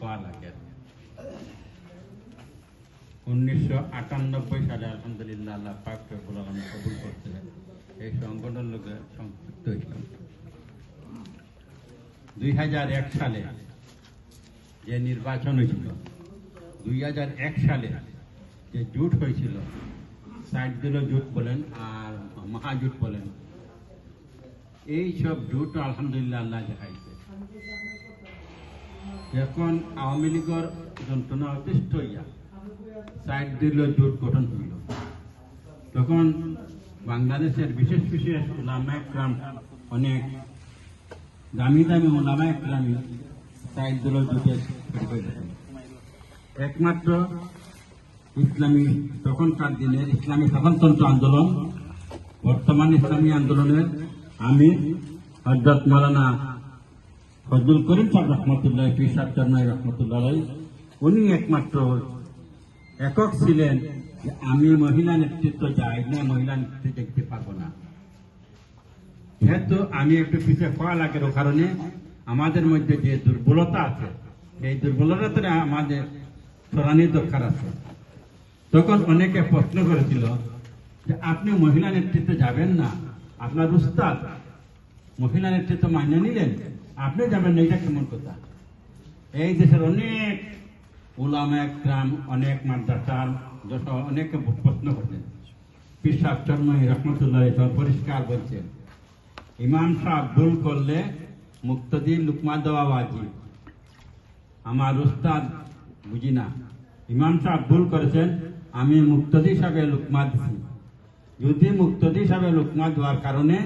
হওয়া লাগে। 1998 সালে আলহামদুলিল্লাহ আল্লাহ পাক রব্বুল আলামিন কবুল করতে এই সংগঠন লোকে সংযুক্ত হয়েছিলাম। 2001 সালে যে নির্বাচন হয়েছিল, 2001 সালে যে জোট হয়েছিল, সাইড দিল জোট বলেন আর মহাজোট বলেন, এই সব জোট আলহামদুলিল্লাহ আল্লাহ দেখাইছে। যখন আওয়ামী লীগের যন্ত্রণা অতিষ্ঠ হইয়া সাইড দিল জোট গঠন হইল, তখন বাংলাদেশের বিশেষ বিশেষ উলামায়ে কেরাম, অনেক দামি দামি উলামায়ে কেরাম সাইড দিল জোটে একমাত্র ইসলামী তখনকার দিনের ইসলামী সাধারণতন্ত্র আন্দোলন, বর্তমান ইসলামী আন্দোলনের আমির হযরত মাওলানা ফজলুল করিম সাহেব রহমতুল্লাহ, পীর সাহেব চরমাই রহমতুল্লাহ, উনি একমাত্র একক ছিলেন যে আমি মহিলা নেতৃত্ব চাই না, মহিলা নেতৃত্ব দেখতে পাবো না। যেহেতু আমি একটু পিছিয়ে হওয়া লাগে, কারণে আমাদের মধ্যে যে দুর্বলতা আছে, এই দুর্বলতা আমাদের সরানির দরকার আছে। তখন অনেকে প্রশ্ন করেছিল যে আপনি মহিলা নেতৃত্বে যাবেন না, আপনার উস্তাদ মহিলা নেতৃত্ব মানিয়ে নিলেন, আপনি যাবেন না, এটা কেমন কথা? এই দেশের অনেক উলামায়ে কেরাম, অনেক মাদ্রাসার অনেকে প্রশ্ন করছেন। পীর সাহেব চরমাই রহমতুল্লাহ পরিষ্কার বলছেন, ইমাম সাহেব ভুল করলে মুক্তদি লুকমা দেওয়া ওয়াজিব। আমার উস্তাদ বুঝি না, ইমাম সাহেব ভুল করেছেন, আমি মুক্তদি হিসাবে লুকমা দিচ্ছি। যদি মুক্তদি হিসাবে লুকমা দেওয়ার কারণে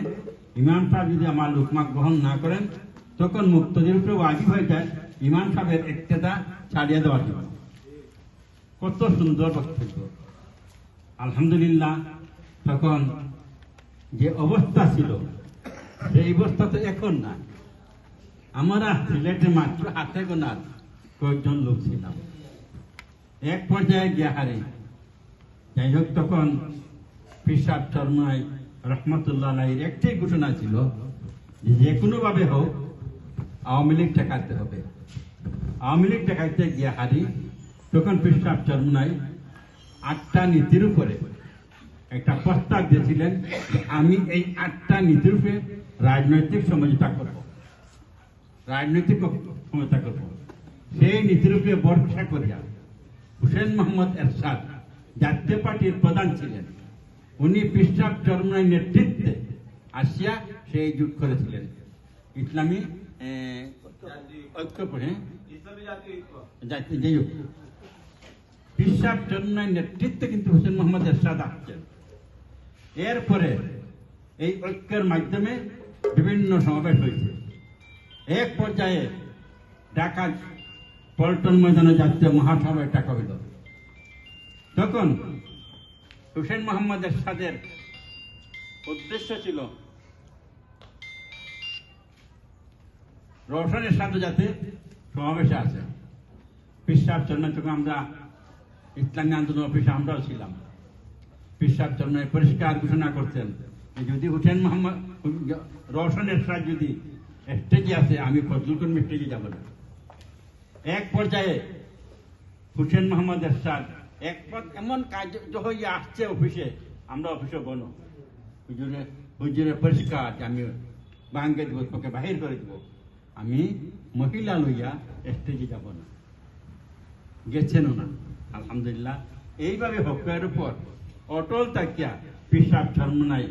ইমাম সাহেব যদি আমার লুকমা গ্রহণ না করেন, তখন মুক্তদির উপরে ওয়াজিব হয়ে যায় ইমাম সাহেবের ইক্তেদা ছাড়িয়ে দেওয়ার জন্য। কত সুন্দর বক্তব্য! আলহামদুলিল্লাহ, তখন যে অবস্থা ছিল সেই অবস্থা তো এখন না। আমরা সিলেটে মাত্র হাতে গোনার কয়েকজন লোক ছিলাম, এক পর্যায়ে গিয়ে হারে। যাই হোক, তখন পীর সাহেব চরমাই রহমতুল্লাহ একটাই ঘোষণা ছিল যে কোনো ভাবে হোক আওয়ামী লীগ ঠেকাতে হবে। আওয়ামী লীগ ঠেকাইতে গিয়ে হারি। তখন পীর সাহেব চরমাই 8টা নীতির উপরে একটা প্রস্তাব দিয়েছিলেন যে আমি এই 8টা নীতির উপরে রাজনৈতিক সমঝোতা করব, রাজনৈতিক সমঝোতা করব। সেই নীতির উপরে ভরসা করিয়া হুসেন মোহাম্মদ এরশাদ জাতীয় পার্টির প্রধান ছিলেন, উনি পীর সাহেব চরমাই নেতৃত্বে আসিয়া সেই জোট করেছিলেন ইসলামী ঐক্য পড়ে যাই হোক। পীর সাহেব চরমাই নেতৃত্বে কিন্তু হুসেন মোহাম্মদ এরশাদ আসছেন। এরপরে এই ঐক্যের মাধ্যমে বিভিন্ন সমাবেশ হয়েছে। এক পর্যায়ে ঢাকা পল্টন ময়দানে জাতীয় মহাসভায় ডাকা হইল। তখন হুসেন মোহাম্মদ এরশাদের উদ্দেশ্য ছিল রওশনের সাথে যাতে সমাবেশে আসে। পীর সাহেব চরমাই, তখন আমরা ইসলামী আন্দোলন অফিসে আমরাও ছিলাম। পীর সাহেব চরমাই পরিষ্কার ঘোষণা করছেন যদি হুসেন মোহাম্মদ রওশন এরশাদ যদি স্টেজে আসে, আমি ফজলুল করিম স্টেজে যাব না। এক পর্যায়ে হুসেন মোহাম্মদ এরশাদ এমন কাজ হয়ে আসছে অফিসে, আমরা অফিসে বলো হুজুরে পরিষ্কার আমি ভাঙ্গে দেব, তোকে বাহির করে দেব, আমি মহিলা লইয়া স্টেজে যাব না। গেছেন না। আলহামদুলিল্লাহ, এইভাবে হকের উপর অটল থাকিয়া পীর সাহেব চরমাই